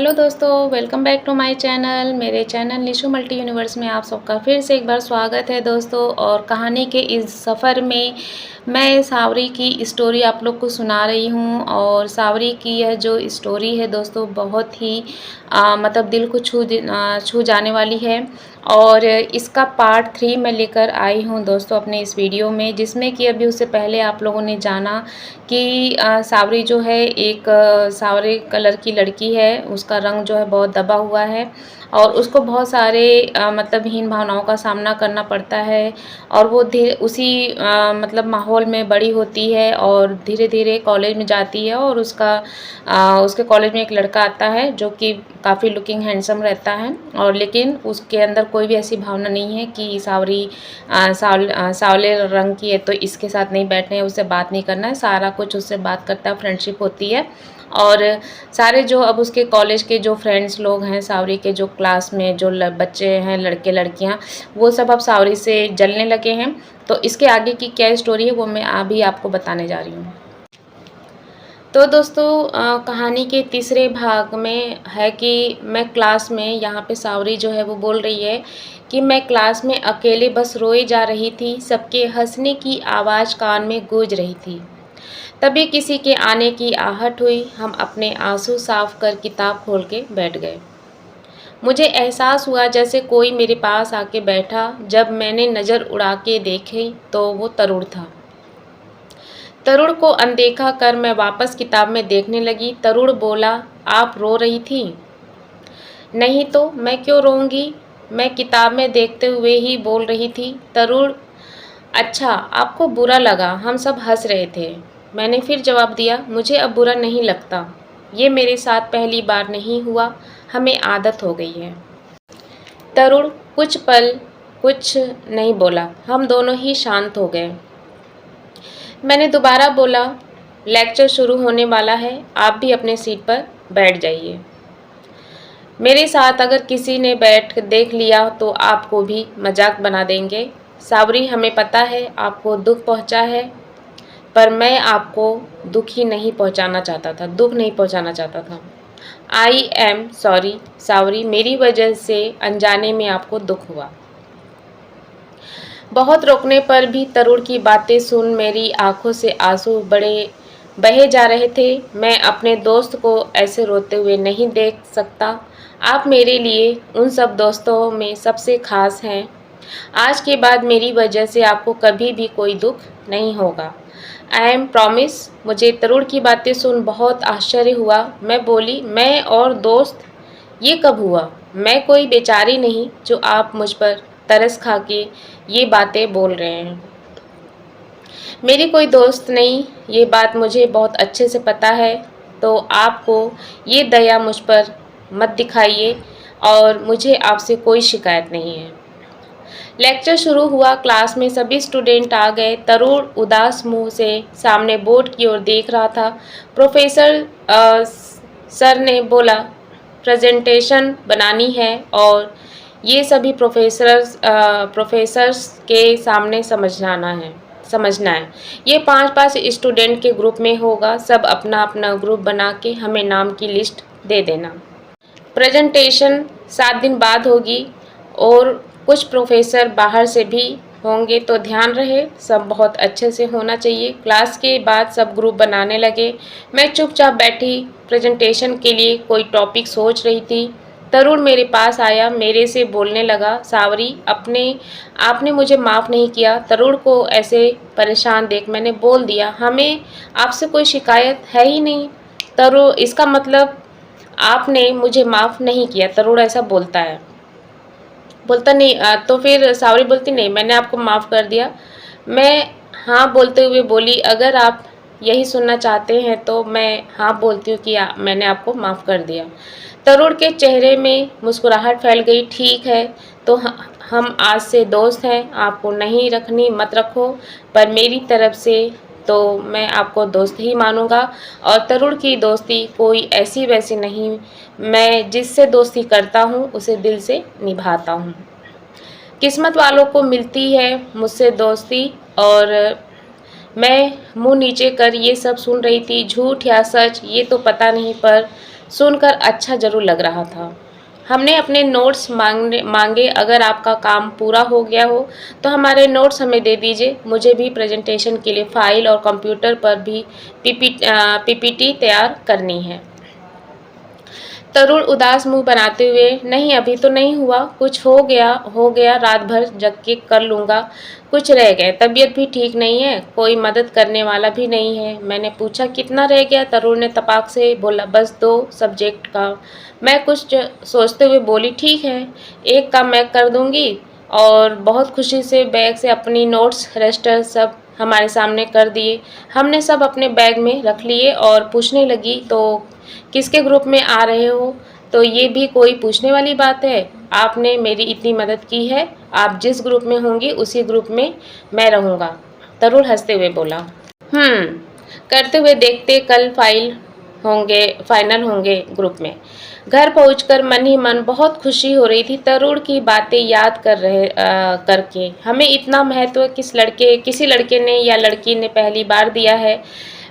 Hello दोस्तों, welcome back to my channel. मेरे channel Nishu multi universe में आप सबका फिर से एक बार स्वागत है दोस्तों। और कहानी के इस सफ़र में मैं सावरी की स्टोरी आप लोग को सुना रही हूँ। और सावरी की यह जो स्टोरी है दोस्तों, बहुत ही मतलब दिल को छू जाने वाली है। और इसका पार्ट 3 मैं लेकर आई हूँ दोस्तों अपने इस वीडियो में, जिसमें कि अभी उससे पहले आप लोगों ने जाना कि सावरी जो है एक सावरे कलर की लड़की है। उसका रंग जो है बहुत दबा हुआ है और उसको बहुत सारे मतलब हीन भावनाओं का सामना करना पड़ता है। और वो उसी मतलब माहौल में बड़ी होती है और धीरे धीरे कॉलेज में जाती है। और उसके कॉलेज में एक लड़का आता है जो कि काफ़ी लुकिंग हैंडसम रहता है। और लेकिन उसके अंदर कोई भी ऐसी भावना नहीं है कि सावरी सावले रंग की है तो इसके साथ नहीं बैठना है, उससे बात नहीं करना है। सारा कुछ उससे बात करता है, फ्रेंडशिप होती है। और सारे जो अब उसके कॉलेज के जो फ्रेंड्स लोग हैं, सावरी के जो क्लास में जो बच्चे हैं, लड़के लड़कियां, वो सब अब सावरी से जलने लगे हैं। तो इसके आगे की क्या स्टोरी है वो मैं अभी आपको बताने जा रही हूँ। तो दोस्तों कहानी के तीसरे भाग में है कि मैं क्लास में, यहाँ पे सावरी जो है वो बोल रही है कि मैं क्लास में अकेले बस रोए जा रही थी। सबके हंसने की आवाज़ कान में गूंज रही थी। तभी किसी के आने की आहट हुई। हम अपने आंसू साफ कर किताब खोल के बैठ गए। मुझे एहसास हुआ जैसे कोई मेरे पास आके बैठा। जब मैंने नज़र उड़ा के देखी तो वो तरुण था। तरुण को अनदेखा कर मैं वापस किताब में देखने लगी। तरुण बोला, आप रो रही थी? नहीं तो मैं क्यों रोऊंगी, मैं किताब में देखते हुए ही बोल रही थी। तरुण, अच्छा आपको बुरा लगा, हम सब हंस रहे थे। मैंने फिर जवाब दिया, मुझे अब बुरा नहीं लगता। ये मेरे साथ पहली बार नहीं हुआ, हमें आदत हो गई है। तरुण कुछ पल कुछ नहीं बोला। हम दोनों ही शांत हो गए। मैंने दोबारा बोला, लेक्चर शुरू होने वाला है, आप भी अपने सीट पर बैठ जाइए। मेरे साथ अगर किसी ने बैठ देख लिया तो आपको भी मजाक बना देंगे। सावरी, हमें पता है आपको दुख पहुंचा है, पर मैं आपको दुख नहीं पहुंचाना चाहता था। आई एम सॉरी सावरी, मेरी वजह से अनजाने में आपको दुख हुआ। बहुत रोकने पर भी तरुण की बातें सुन मेरी आंखों से आंसू बहे जा रहे थे। मैं अपने दोस्त को ऐसे रोते हुए नहीं देख सकता। आप मेरे लिए उन सब दोस्तों में सबसे खास हैं। आज के बाद मेरी वजह से आपको कभी भी कोई दुख नहीं होगा। I am promise. मुझे तरुण की बातें सुन बहुत आश्चर्य हुआ। मैं बोली, मैं और दोस्त, ये कब हुआ? मैं कोई बेचारी नहीं जो आप मुझ पर तरस खा के ये बातें बोल रहे हैं। मेरी कोई दोस्त नहीं, ये बात मुझे बहुत अच्छे से पता है। तो आपको ये दया मुझ पर मत दिखाइए और मुझे आपसे कोई शिकायत नहीं है। लेक्चर शुरू हुआ। क्लास में सभी स्टूडेंट आ गए। तरुण उदास मुंह से सामने बोर्ड की ओर देख रहा था। प्रोफेसर सर ने बोला, प्रेजेंटेशन बनानी है और ये सभी प्रोफेसर्स के सामने समझना है। ये 5-5 स्टूडेंट के ग्रुप में होगा। सब अपना अपना ग्रुप बना के हमें नाम की लिस्ट दे देना। प्रेजेंटेशन 7 दिन बाद होगी और कुछ प्रोफेसर बाहर से भी होंगे, तो ध्यान रहे सब बहुत अच्छे से होना चाहिए। क्लास के बाद सब ग्रुप बनाने लगे। मैं चुपचाप बैठी प्रेजेंटेशन के लिए कोई टॉपिक सोच रही थी। तरुण मेरे पास आया, मेरे से बोलने लगा, सावरी, आपने मुझे माफ़ नहीं किया। तरुण को ऐसे परेशान देख मैंने बोल दिया, हमें आपसे कोई शिकायत है ही नहीं। तरुण, इसका मतलब आपने मुझे माफ़ नहीं किया। तरुण ऐसा बोलता है। बोलता नहीं तो फिर सावरी बोलती, नहीं मैंने आपको माफ़ कर दिया। मैं हाँ बोलते हुए बोली, अगर आप यही सुनना चाहते हैं तो मैं हाँ बोलती हूँ कि मैंने आपको माफ़ कर दिया। तरुण के चेहरे में मुस्कुराहट फैल गई। ठीक है, तो हम आज से दोस्त हैं। आपको नहीं रखनी मत रखो, पर मेरी तरफ से तो मैं आपको दोस्त ही मानूंगा। और तरुण की दोस्ती कोई ऐसी वैसी नहीं, मैं जिससे दोस्ती करता हूँ उसे दिल से निभाता हूँ। किस्मत वालों को मिलती है मुझसे दोस्ती। और मैं मुंह नीचे कर ये सब सुन रही थी। झूठ या सच ये तो पता नहीं, पर सुनकर अच्छा ज़रूर लग रहा था। हमने अपने नोट्स मांगे। अगर आपका काम पूरा हो गया हो तो हमारे नोट्स हमें दे दीजिए। मुझे भी प्रेजेंटेशन के लिए फ़ाइल और कंप्यूटर पर भी पीपीटी तैयार करनी है। तरुण उदास मुंह बनाते हुए, नहीं अभी तो नहीं हुआ, कुछ हो गया, रात भर जग के कर लूँगा। कुछ रह गए, तबीयत भी ठीक नहीं है, कोई मदद करने वाला भी नहीं है। मैंने पूछा कितना रह गया? तरुण ने तपाक से बोला, बस 2 सब्जेक्ट का। मैं कुछ सोचते हुए बोली, ठीक है, एक काम मैं कर दूँगी। और बहुत खुशी से बैग से अपनी नोट्स रजिस्टर सब हमारे सामने कर दिए। हमने सब अपने बैग में रख लिए और पूछने लगी, तो किसके ग्रुप में आ रहे हो? तो ये भी कोई पूछने वाली बात है? आपने मेरी इतनी मदद की है, आप जिस ग्रुप में होंगी उसी ग्रुप में मैं रहूँगा। तरुण हंसते हुए बोला। हम्म, करते हुए देखते कल फाइनल होंगे ग्रुप में। घर पहुंचकर मन ही मन बहुत खुशी हो रही थी तरुण की बातें याद करके। हमें इतना महत्व किसी लड़के ने या लड़की ने पहली बार दिया है।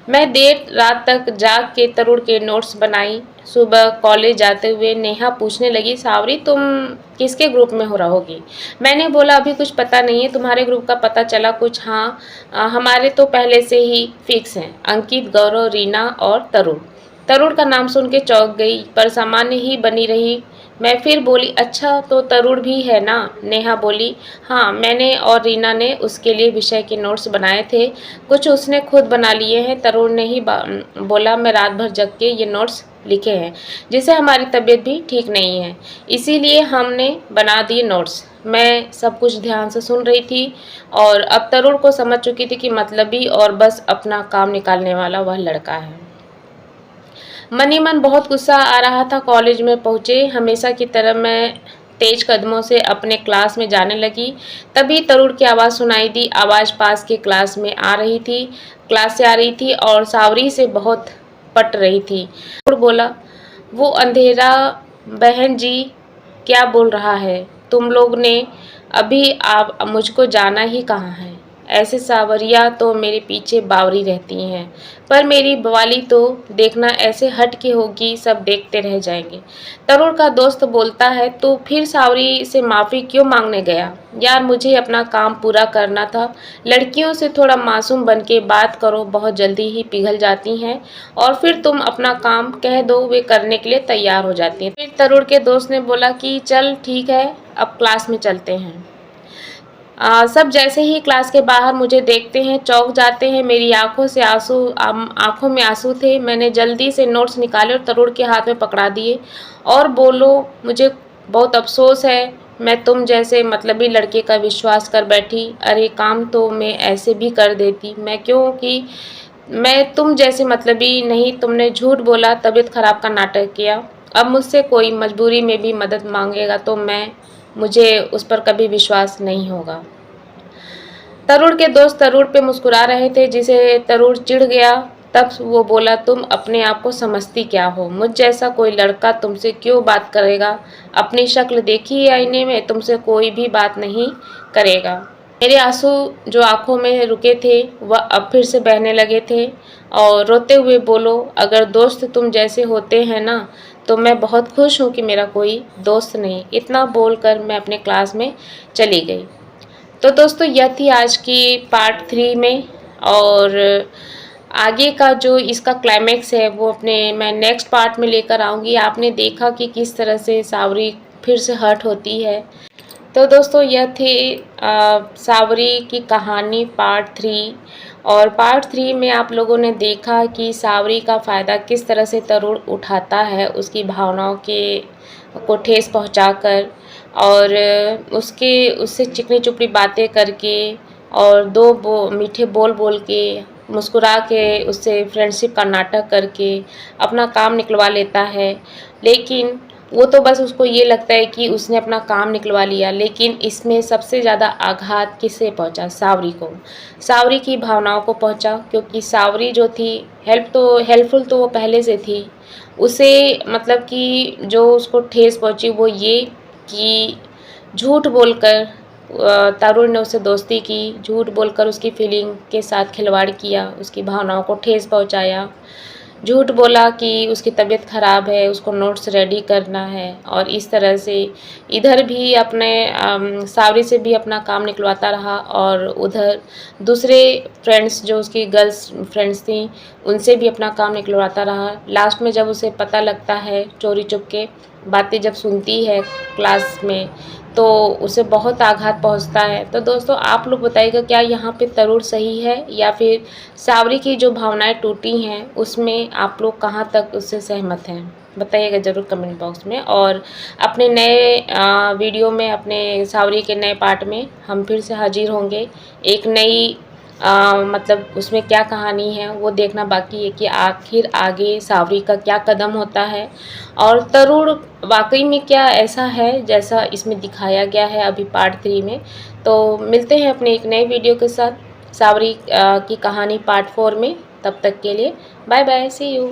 मैं देर रात तक जाग के तरुण के नोट्स बनाई। सुबह कॉलेज जाते हुए नेहा पूछने लगी, सावरी तुम किसके ग्रुप में हो रहोगी? मैंने बोला, अभी कुछ पता नहीं है, तुम्हारे ग्रुप का पता चला कुछ? हाँ, हमारे तो पहले से ही फिक्स हैं, अंकित, गौरव, रीना और तरुण। तरुण का नाम सुन के चौंक गई, पर सामान्य ही बनी रही। मैं फिर बोली, अच्छा तो तरुण भी है ना? नेहा बोली, हाँ, मैंने और रीना ने उसके लिए विषय के नोट्स बनाए थे, कुछ उसने खुद बना लिए हैं। तरुण ने ही बोला, मैं रात भर जग के ये नोट्स लिखे हैं, जिससे हमारी तबीयत भी ठीक नहीं है, इसीलिए हमने बना दिए नोट्स। मैं सब कुछ ध्यान से सुन रही थी और अब तरुण को समझ चुकी थी कि मतलबी और बस अपना काम निकालने वाला वह लड़का है। मन ही मन बहुत गुस्सा आ रहा था। कॉलेज में पहुँचे, हमेशा की तरह मैं तेज कदमों से अपने क्लास में जाने लगी। तभी तरुण की आवाज़ सुनाई दी। आवाज़ पास के क्लास से आ रही थी और सावरी से बहुत पट रही थी। तरुण बोला, वो अंधेरा बहन जी क्या बोल रहा है? तुम लोग ने अभी आप मुझको जाना ही कहाँ है? ऐसे सावरिया तो मेरे पीछे बावरी रहती हैं, पर मेरी बवाली तो देखना ऐसे हट के होगी, सब देखते रह जाएंगे। तरुण का दोस्त बोलता है, तो फिर सावरी से माफ़ी क्यों मांगने गया? यार, मुझे अपना काम पूरा करना था। लड़कियों से थोड़ा मासूम बन के बात करो, बहुत जल्दी ही पिघल जाती हैं और फिर तुम अपना काम कह दो, वे करने के लिए तैयार हो जाती हैं। फिर तरुण के दोस्त ने बोला कि चल ठीक है, अब क्लास में चलते हैं। सब जैसे ही क्लास के बाहर मुझे देखते हैं चौंक जाते हैं। मेरी आंखों में आंसू थे। मैंने जल्दी से नोट्स निकाले और तरुण के हाथ में पकड़ा दिए और बोलो, मुझे बहुत अफसोस है, मैं तुम जैसे मतलबी लड़के का विश्वास कर बैठी। अरे काम तो मैं ऐसे भी कर देती, मैं तुम जैसे मतलबी नहीं। तुमने झूठ बोला, तबीयत खराब का नाटक किया। अब मुझसे कोई मजबूरी में भी मदद मांगेगा तो मुझे उस पर कभी विश्वास नहीं होगा। तरुण के दोस्त तरुण पे मुस्कुरा रहे थे, जिसे तरुण चिढ़ गया। तब वो बोला, तुम अपने आप को समझती क्या हो? मुझ जैसा कोई लड़का तुमसे क्यों बात करेगा? अपनी शक्ल देखी है आईने में, तुमसे कोई भी बात नहीं करेगा। मेरे आंसू जो आंखों में रुके थे वह अब फिर से बहने लगे थे और रोते हुए बोलो, अगर दोस्त तुम जैसे होते हैं ना, तो मैं बहुत खुश हूँ कि मेरा कोई दोस्त नहीं। इतना बोलकर मैं अपने क्लास में चली गई। तो दोस्तों, यह थी आज की पार्ट 3 में, और आगे का जो इसका क्लाइमेक्स है वो मैं नेक्स्ट पार्ट में लेकर आऊँगी। आपने देखा कि किस तरह से सावरी फिर से हर्ट होती है। तो दोस्तों, यह थी सावरी की कहानी पार्ट 3, और पार्ट 3 में आप लोगों ने देखा कि सावरी का फ़ायदा किस तरह से तरुण उठाता है, उसकी भावनाओं को ठेस पहुंचाकर, और उससे चिकनी चुपड़ी बातें करके और मीठे बोल बोल के, मुस्कुरा के उससे फ्रेंडशिप का नाटक करके अपना काम निकलवा लेता है। लेकिन वो तो बस उसको ये लगता है कि उसने अपना काम निकलवा लिया, लेकिन इसमें सबसे ज़्यादा आघात किससे पहुंचा? सावरी को। सावरी की भावनाओं को पहुंचा, क्योंकि सावरी जो थी हेल्पफुल तो वो पहले से थी। उसे मतलब कि जो उसको ठेस पहुंची वो ये कि झूठ बोलकर तरुण ने उससे दोस्ती की, झूठ बोलकर उसकी फीलिंग के साथ खिलवाड़ किया, उसकी भावनाओं को ठेस पहुंचाया। झूठ बोला कि उसकी तबीयत ख़राब है, उसको नोट्स रेडी करना है, और इस तरह से इधर भी अपने सावरी से भी अपना काम निकलवाता रहा, और उधर दूसरे फ्रेंड्स जो उसकी गर्ल्स फ्रेंड्स थीं उनसे भी अपना काम निकलवाता रहा। लास्ट में जब उसे पता लगता है, चोरी चुपके बातें जब सुनती है क्लास में, तो उसे बहुत आघात पहुंचता है। तो दोस्तों आप लोग बताइएगा, क्या यहाँ पे तरुण सही है या फिर सावरी की जो भावनाएं टूटी हैं उसमें आप लोग कहाँ तक उससे सहमत हैं? बताइएगा ज़रूर कमेंट बॉक्स में। और अपने नए वीडियो में, अपने सावरी के नए पार्ट में हम फिर से हाजिर होंगे। एक नई मतलब उसमें क्या कहानी है वो देखना बाकी है कि आखिर आगे सावरी का क्या कदम होता है, और तरुण वाकई में क्या ऐसा है जैसा इसमें दिखाया गया है अभी पार्ट 3 में। तो मिलते हैं अपने एक नए वीडियो के साथ सावरी की कहानी पार्ट 4 में। तब तक के लिए बाय बाय, सी यू।